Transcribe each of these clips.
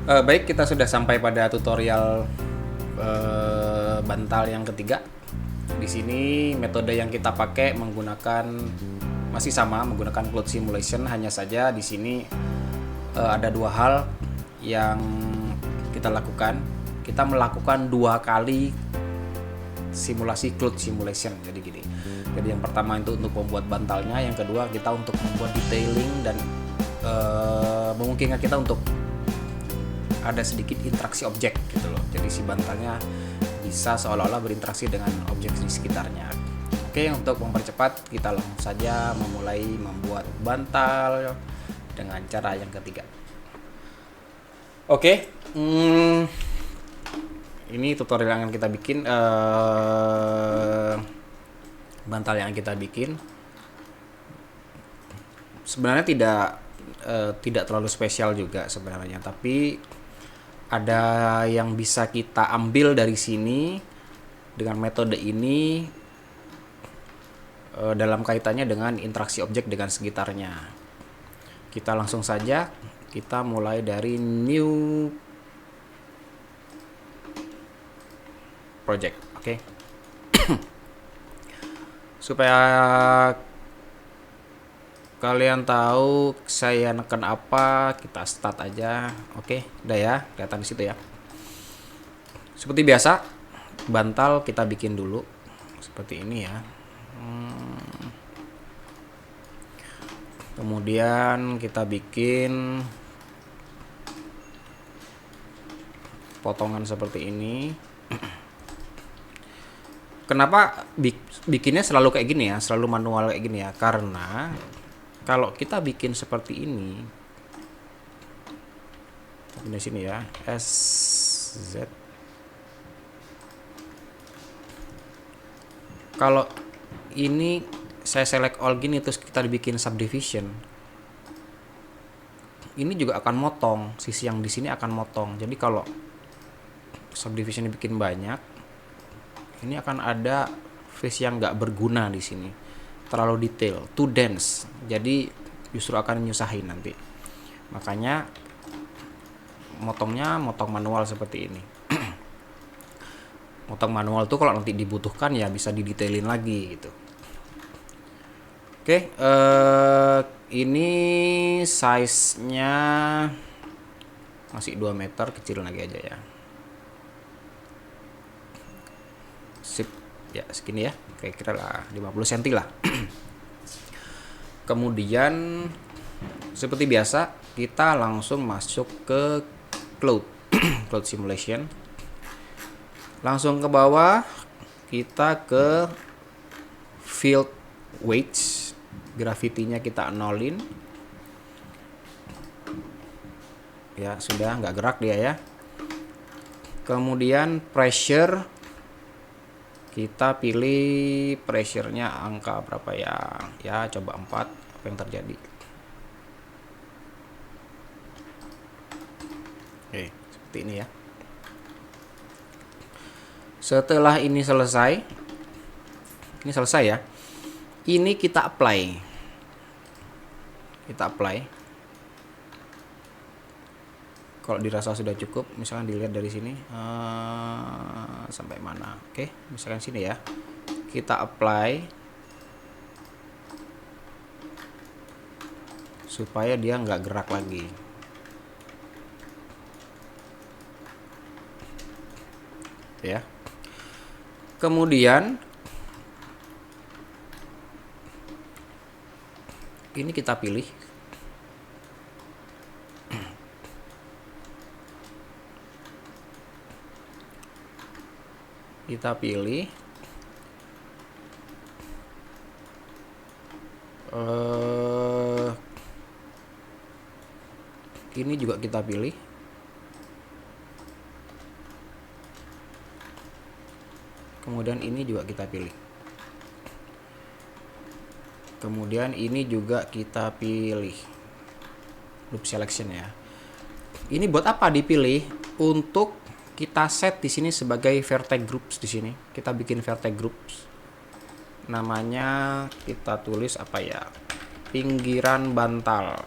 Baik, kita sudah sampai pada tutorial bantal yang ketiga. Di sini metode yang kita pakai menggunakan masih sama, menggunakan cloud simulation. Hanya saja di sini ada dua hal yang kita lakukan. Kita melakukan 2 kali simulasi cloud simulation. Jadi gini. Jadi yang pertama itu untuk membuat bantalnya, yang kedua kita untuk membuat detailing dan memungkinkan kita untuk ada sedikit interaksi objek gitu loh. Jadi si bantalnya bisa seolah-olah berinteraksi dengan objek di sekitarnya. Oke, untuk mempercepat kita langsung saja memulai membuat bantal dengan cara yang ketiga. Oke, ini tutorial yang akan kita bikin, bantal yang kita bikin sebenarnya tidak terlalu spesial juga sebenarnya, tapi ada yang bisa kita ambil dari sini dengan metode ini dalam kaitannya dengan interaksi objek dengan sekitarnya. Kita langsung saja, kita mulai dari new project, oke. Supaya kalian tahu saya neken apa, kita start aja. Oke, udah ya, kelihatan di situ ya. Seperti biasa, bantal kita bikin dulu seperti ini ya. Kemudian kita bikin potongan seperti ini. Kenapa bikinnya selalu kayak gini ya, selalu manual kayak gini ya? Karena kalau kita bikin seperti ini, di sini ya, SZ. Kalau ini saya select all gini terus kita bikin subdivision, ini juga akan motong, sisi yang di sini akan motong. Jadi kalau subdivision dibikin banyak, ini akan ada face yang nggak berguna di sini, terlalu detail, too dense. Jadi justru akan menyusahin nanti. Makanya motongnya motong manual seperti ini. Motong manual tuh kalau nanti dibutuhkan ya bisa didetailin lagi gitu. Oke, ini size-nya masih 2 meter, kecil lagi aja ya. Sip, ya segini ya, kira-kira lah 50 cm lah. Kemudian seperti biasa kita langsung masuk ke cloud cloud simulation. Langsung ke bawah kita ke field weights, gravity-nya kita nolin. Ya sudah, nggak gerak dia ya. Kemudian pressure, kita pilih pressure-nya angka berapa ya? Ya coba 4, apa yang terjadi? Oke, seperti ini ya. Setelah ini selesai ya. Ini kita apply. Kalau dirasa sudah cukup, misalkan dilihat dari sini sampai mana. Oke, misalkan sini ya. Kita apply supaya dia nggak gerak lagi. Ya. Kemudian ini kita pilih. Ini juga kita pilih. Kemudian ini juga kita pilih. Kemudian ini juga kita pilih. Loop selection ya. Ini buat apa dipilih? Untuk kita set di sini sebagai vertex groups di sini. Kita bikin vertex groups. Namanya kita tulis apa ya? Pinggiran bantal.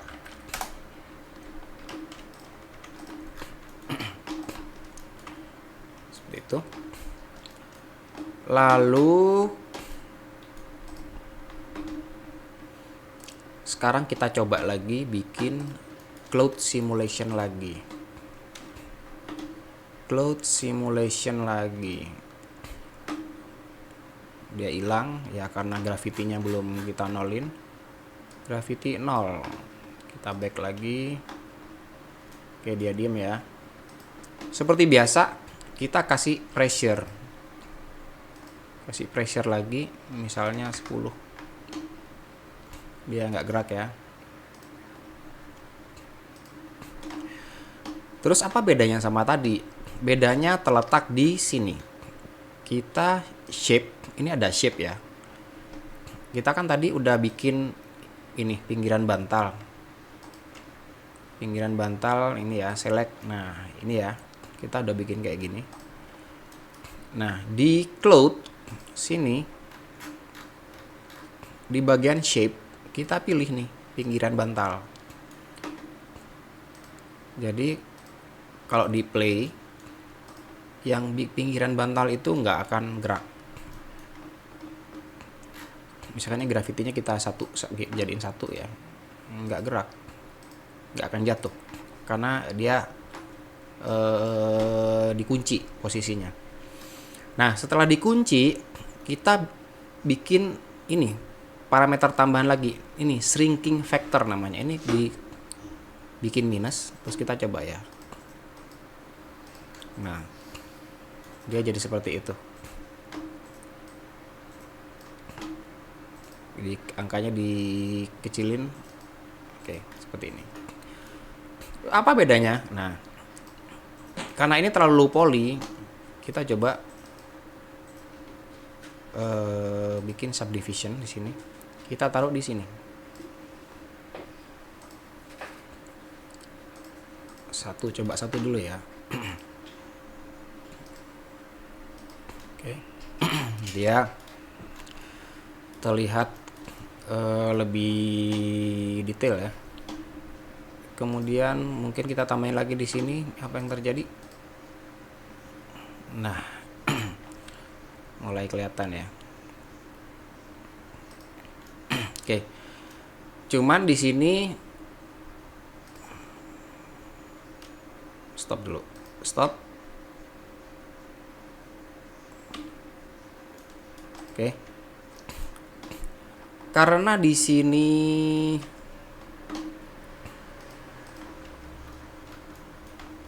gitu. Lalu sekarang kita coba lagi bikin cloud simulation lagi. Dia hilang ya karena gravity-nya belum kita nolin. Gravity 0. Kita back lagi. Oke, dia diem ya. Seperti biasa, kita kasih pressure. Kasih pressure lagi, misalnya 10. Dia nggak gerak ya. Terus apa bedanya sama tadi? Bedanya terletak di sini. Kita shape, ini ada shape ya. Kita kan tadi udah bikin ini pinggiran bantal. Pinggiran bantal ini ya, select. Nah, ini ya. Kita udah bikin kayak gini. Nah, di cloud sini di bagian shape kita pilih nih pinggiran bantal. Jadi kalau di play yang di pinggiran bantal itu nggak akan gerak. Misalnya gravitinya kita jadiin 1 ya, nggak gerak, nggak akan jatuh karena dia dikunci posisinya. Nah, setelah dikunci kita bikin ini parameter tambahan lagi, ini shrinking factor namanya. Ini bikin minus, terus kita coba ya. Nah, dia jadi seperti itu. Jadi angkanya dikecilin. Oke, seperti ini. Apa bedanya? Nah, karena ini terlalu poly, kita coba bikin subdivision di sini. Kita taruh di sini. Coba satu dulu ya. Oke. Dia terlihat lebih detail ya. Kemudian mungkin kita tambahin lagi di sini apa yang terjadi. Nah, mulai kelihatan ya. Oke. Cuman di sini stop dulu. Stop. Oke. Karena di sini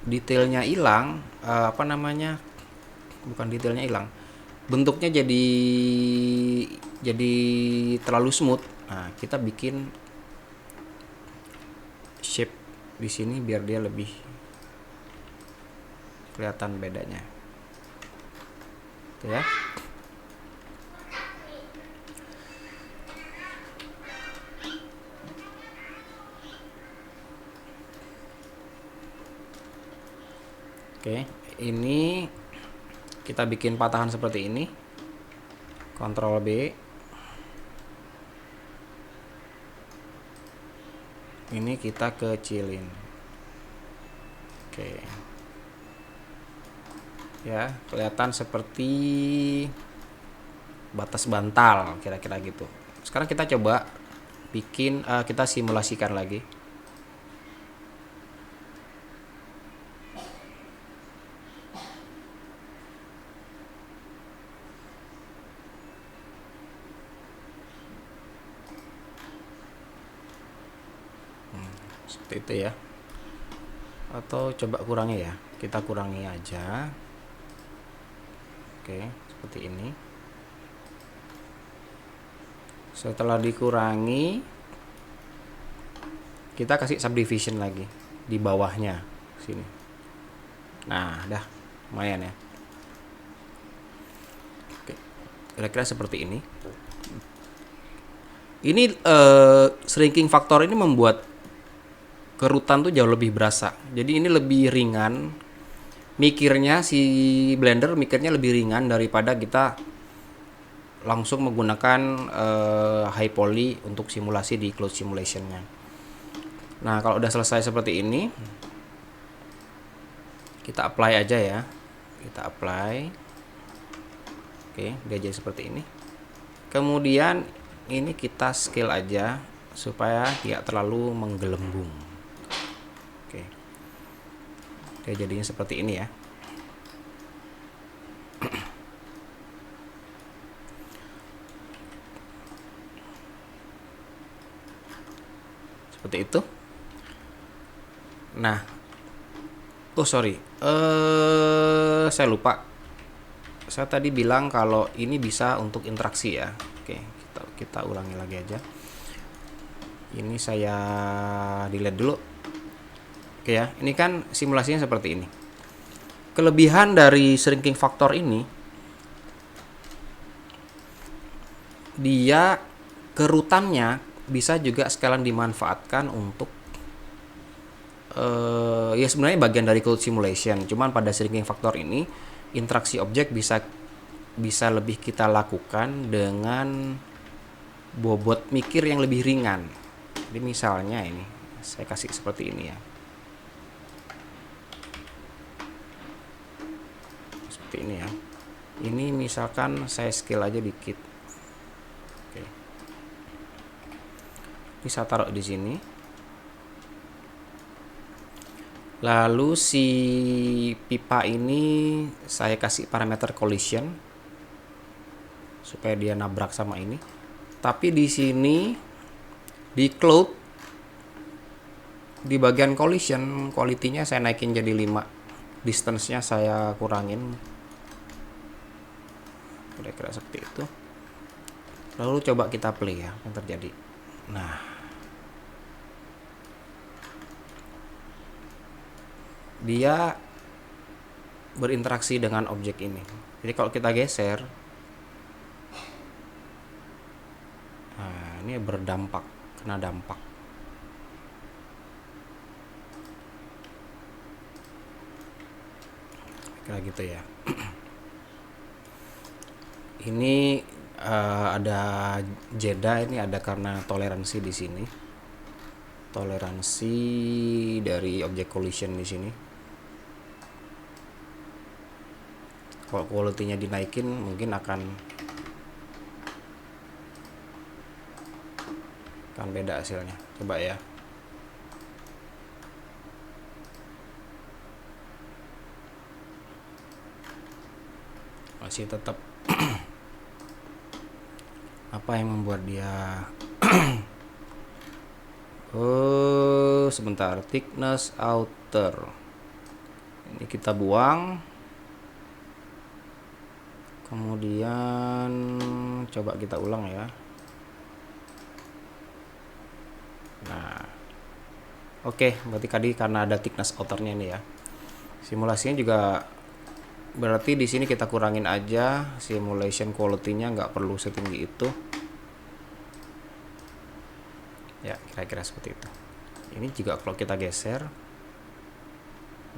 detailnya hilang, bukan detailnya hilang, bentuknya jadi terlalu smooth. Nah, kita bikin shape di sini biar dia lebih kelihatan bedanya. Oke ya. Oke, ini kita bikin patahan seperti ini. Ctrl B. Ini kita kecilin. Oke. Ya, kelihatan seperti batas bantal, kira-kira gitu. Sekarang kita coba bikin, kita simulasikan lagi. Seperti itu ya. Atau coba kurangi ya. Kita kurangi aja. Oke, seperti ini. Setelah dikurangi, kita kasih subdivision lagi di bawahnya sini. Nah, dah lumayan ya. Oke, kira-kira seperti ini. Ini shrinking factor ini membuat kerutan tuh jauh lebih berasa. Jadi ini lebih ringan. Mikirnya si Blender mikirnya lebih ringan daripada kita langsung menggunakan high poly untuk simulasi di cloud simulationnya. Nah, kalau udah selesai seperti ini, kita apply aja ya. Kita apply. Oke, dia jadi seperti ini. Kemudian ini kita scale aja supaya tidak terlalu menggelembung. Oke. Dia jadinya seperti ini ya. Seperti itu. Nah, sorry, saya lupa. Saya tadi bilang kalau ini bisa untuk interaksi ya. Oke, kita ulangi lagi aja. Ini saya delete dulu. Oke ya, ini kan simulasinya seperti ini. Kelebihan dari shrinking factor ini, dia kerutannya bisa juga sekalian dimanfaatkan untuk ya sebenarnya bagian dari cloud simulation. Cuman pada shrinking factor ini interaksi objek bisa lebih kita lakukan dengan bobot mikir yang lebih ringan. Jadi misalnya ini saya kasih seperti ini ya. Seperti ini ya. Ini misalkan saya scale aja dikit. Oke. Bisa taruh di sini. Lalu si pipa ini saya kasih parameter collision supaya dia nabrak sama ini. Tapi di sini di cloud di bagian collision quality-nya saya naikin jadi 5. Distance-nya saya kurangin. Kira-kira seperti itu. Lalu coba kita play ya, yang terjadi. Nah, dia berinteraksi dengan objek ini. Jadi kalau kita geser, nah ini berdampak, kena dampak. Kira gitu ya. Ini ada jeda, ini ada karena toleransi di sini. Toleransi dari objek collision di sini. Kalau quality-nya dinaikin mungkin akan beda hasilnya. Coba ya. Masih tetap apa yang membuat dia sebentar, thickness outer ini kita buang, kemudian coba kita ulang ya. Nah oke, berarti tadi karena ada thickness outernya nih ya. Simulasinya juga berarti di sini kita kurangin aja, simulation quality-nya nggak perlu setinggi itu ya, kira-kira seperti itu. Ini juga kalau kita geser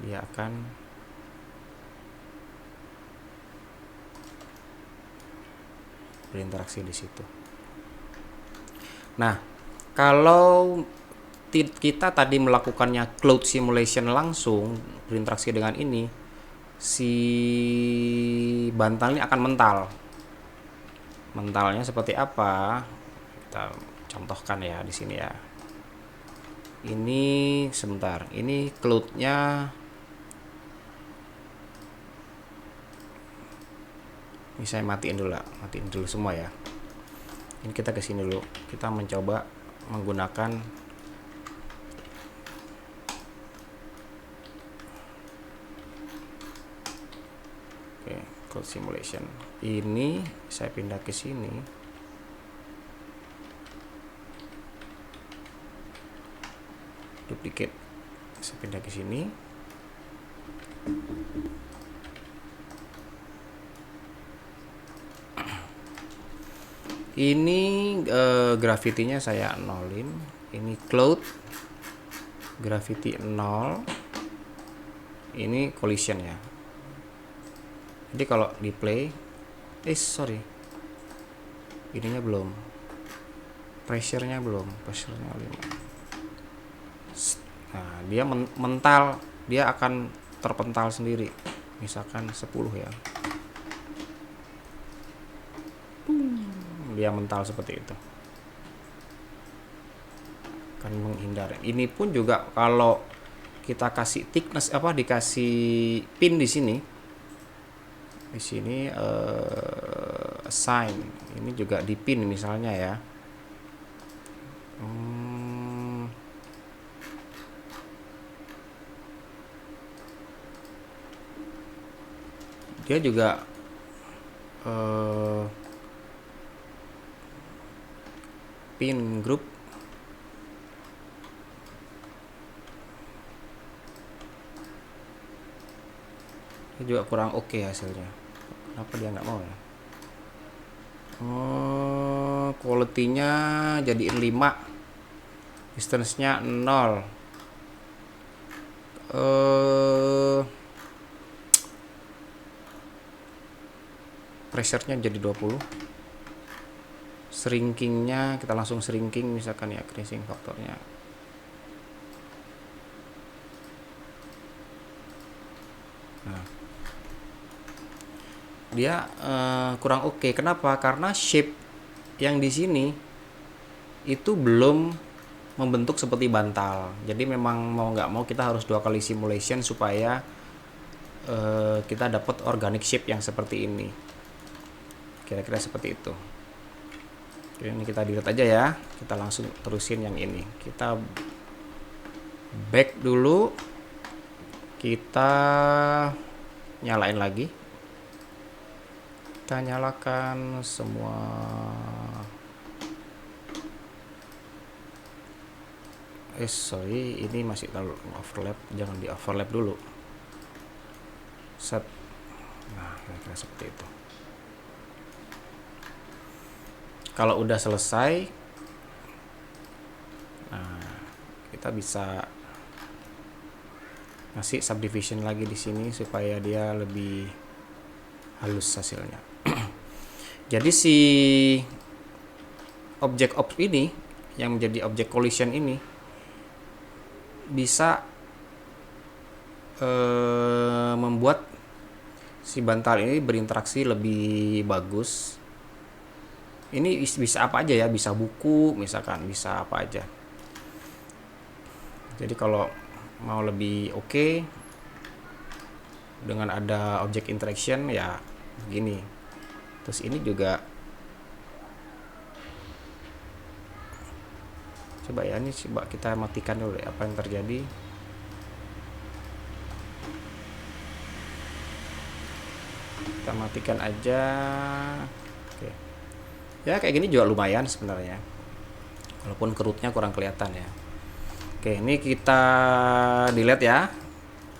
dia akan berinteraksi di situ. Nah, kalau kita tadi melakukannya cloud simulation langsung berinteraksi dengan ini, si bantal ini akan mental. Mentalnya seperti apa? Kita contohkan ya di sini ya. Ini sebentar, ini cloud-nya ini saya matiin dulu semua ya. Ini kita ke sini dulu. Kita mencoba menggunakan cloud simulation. Ini saya pindah ke sini. Duplicate. Saya pindah ke sini. Ini gravity-nya saya nolin. Ini cloud gravity 0. Ini collision ya. Jadi kalau di play, sorry, ininya belum, pressure-nya 5. Nah, dia mental, dia akan terpental sendiri. misalkan 10 ya, dia mental seperti itu, akan menghindari. Ini pun juga kalau kita kasih thickness dikasih pin di sini assign, ini juga di pin misalnya ya. Dia juga pin group, dia juga kurang oke hasilnya. Kenapa dia nggak mau ya? Quality-nya jadiin 5, distance-nya 0. Pressure-nya jadi 20. Shrinking-nya kita langsung shrinking misalkan ya, creasing faktornya. Nah, dia kurang oke. Kenapa? Karena shape yang di sini itu belum membentuk seperti bantal. Jadi memang mau nggak mau kita harus 2 kali simulation supaya kita dapat organic shape yang seperti ini. Kira-kira seperti itu. Oke, ini kita delete aja ya. Kita langsung terusin yang ini. Kita back dulu. Kita nyalain lagi. Kita nyalakan semua. Sorry, ini masih terlalu overlap. Jangan di overlap dulu. Set. Nah, kira-kira seperti itu. Kalau udah selesai, nah, kita bisa ngasih subdivision lagi di sini supaya dia lebih halus hasilnya. Jadi si objek ini yang menjadi objek collision ini bisa membuat si bantal ini berinteraksi lebih bagus. Ini bisa apa aja ya, bisa buku misalkan, bisa apa aja. Jadi kalau mau lebih oke dengan ada object interaction ya begini. Terus ini juga coba ya, ini coba kita matikan dulu ya, apa yang terjadi. Kita matikan aja. Oke. Ya kayak gini juga lumayan sebenarnya, walaupun kerutnya kurang kelihatan ya. Oke, ini kita delete ya,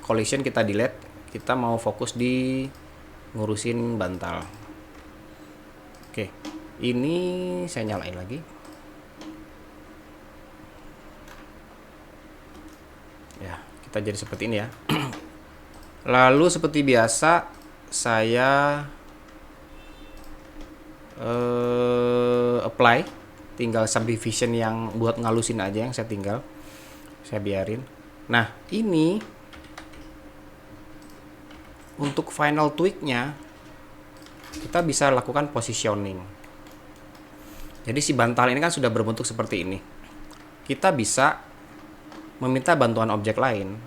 collision kita delete. Kita mau fokus di ngurusin bantal. Oke, ini saya nyalain lagi. Ya, kita jadi seperti ini ya. Lalu seperti biasa saya apply, tinggal subdivision yang buat ngalusin aja yang saya biarin. Nah, ini untuk final tweaknya kita bisa lakukan positioning. Jadi si bantal ini kan sudah berbentuk seperti ini. Kita bisa meminta bantuan objek lain,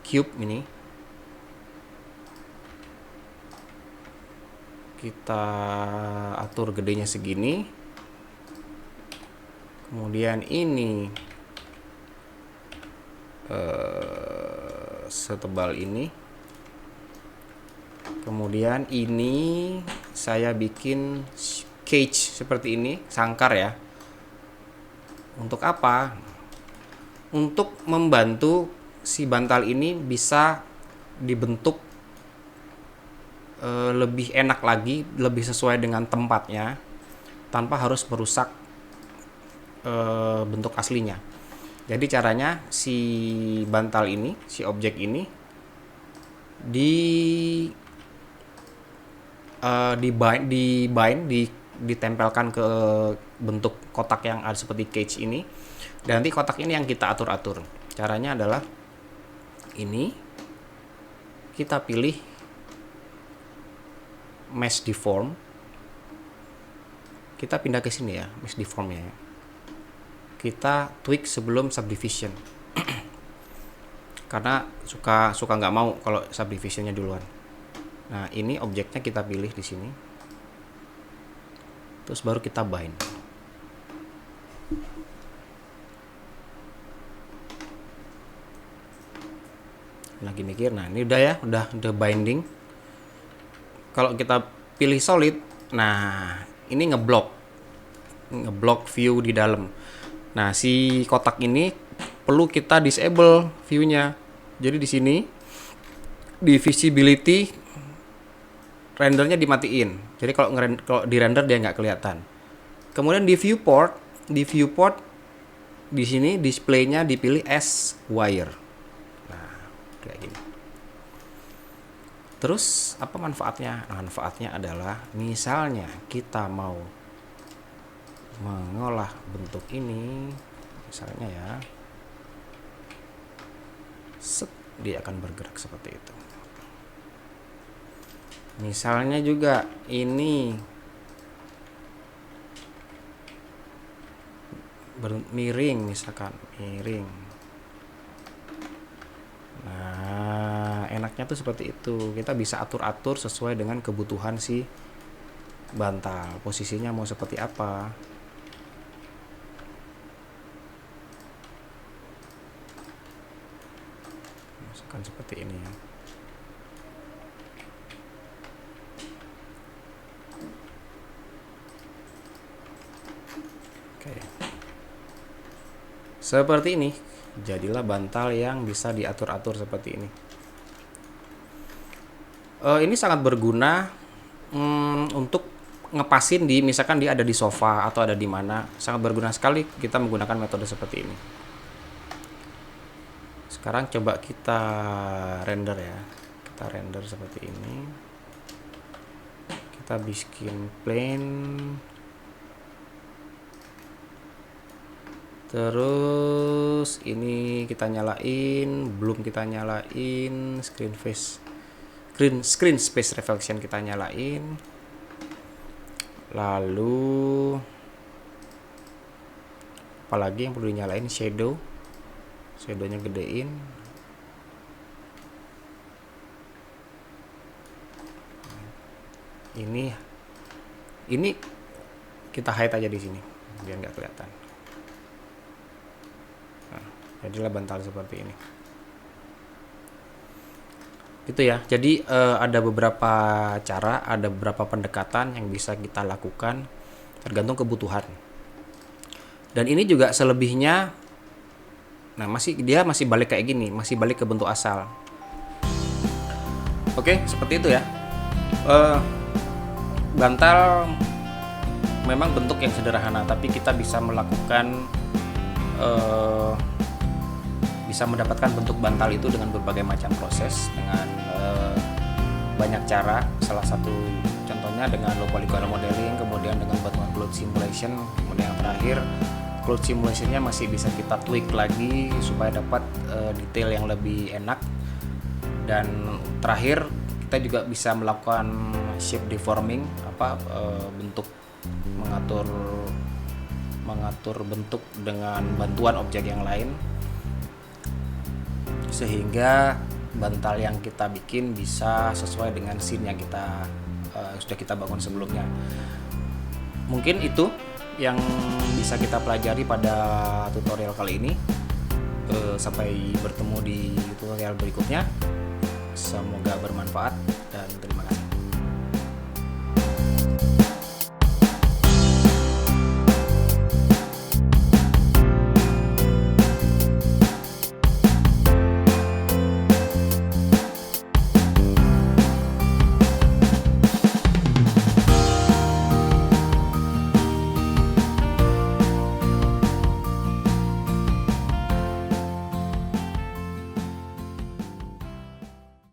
cube ini. Kita atur gedenya segini. Kemudian ini setebal ini. Kemudian ini saya bikin cage seperti ini, sangkar ya. Untuk apa? Untuk membantu si bantal ini bisa dibentuk lebih enak lagi, lebih sesuai dengan tempatnya, tanpa harus merusak bentuk aslinya. Jadi caranya si bantal ini, si objek ini ditempelkan ke bentuk kotak yang ada seperti cage ini, dan nanti kotak ini yang kita atur-atur. Caranya adalah ini, kita pilih mesh deform, kita pindah ke sini ya, mesh deformnya ya. Kita tweak sebelum subdivision karena suka nggak mau kalau subdivisionnya duluan. Nah, ini objeknya kita pilih di sini, terus baru kita bind. Lagi mikir. Nah, ini udah ya, udah binding. Kalau kita pilih solid, nah ini ngeblok view di dalam. Nah, si kotak ini perlu kita disable view-nya. Jadi di sini di visibility rendernya dimatiin. Jadi kalau di render dia nggak kelihatan. Kemudian di viewport di sini displaynya dipilih as wire. Nah, kayak gini. Terus apa manfaatnya? Nah, manfaatnya adalah misalnya kita mau mengolah bentuk ini, misalnya ya, dia akan bergerak seperti itu. Misalnya juga ini miring, misalkan miring. Nah, enaknya tuh seperti itu. Kita bisa atur-atur sesuai dengan kebutuhan si bantal. Posisinya mau seperti apa. Misalkan seperti ini ya. Oke. Seperti ini. Jadilah bantal yang bisa diatur-atur seperti ini. Ini sangat berguna untuk ngepasin misalkan dia ada di sofa atau ada di mana. Sangat berguna sekali kita menggunakan metode seperti ini. Sekarang coba kita render ya. Kita render seperti ini. Kita bikin plane. Terus ini kita nyalain, belum kita nyalain screen space reflection kita nyalain. Lalu apalagi yang perlu dinyalain, shadownya gedein. Ini kita hide aja di sini biar nggak kelihatan. Jadilah bantal seperti ini. Gitu ya. Jadi ada beberapa cara, ada beberapa pendekatan yang bisa kita lakukan tergantung kebutuhan. Dan ini juga selebihnya, nah dia masih balik kayak gini, masih balik ke bentuk asal. Oke, seperti itu ya. Bantal memang bentuk yang sederhana, tapi kita bisa melakukan bisa mendapatkan bentuk bantal itu dengan berbagai macam proses, dengan banyak cara. Salah satu contohnya dengan low polygonal modeling, kemudian dengan bantuan cloud simulation, kemudian yang terakhir cloud simulationnya masih bisa kita tweak lagi supaya dapat detail yang lebih enak. Dan terakhir kita juga bisa melakukan shape deforming, bentuk mengatur bentuk dengan bantuan objek yang lain, sehingga bantal yang kita bikin bisa sesuai dengan scene yang sudah kita bangun sebelumnya. Mungkin itu yang bisa kita pelajari pada tutorial kali ini. Sampai bertemu di tutorial berikutnya. Semoga bermanfaat dan terima kasih.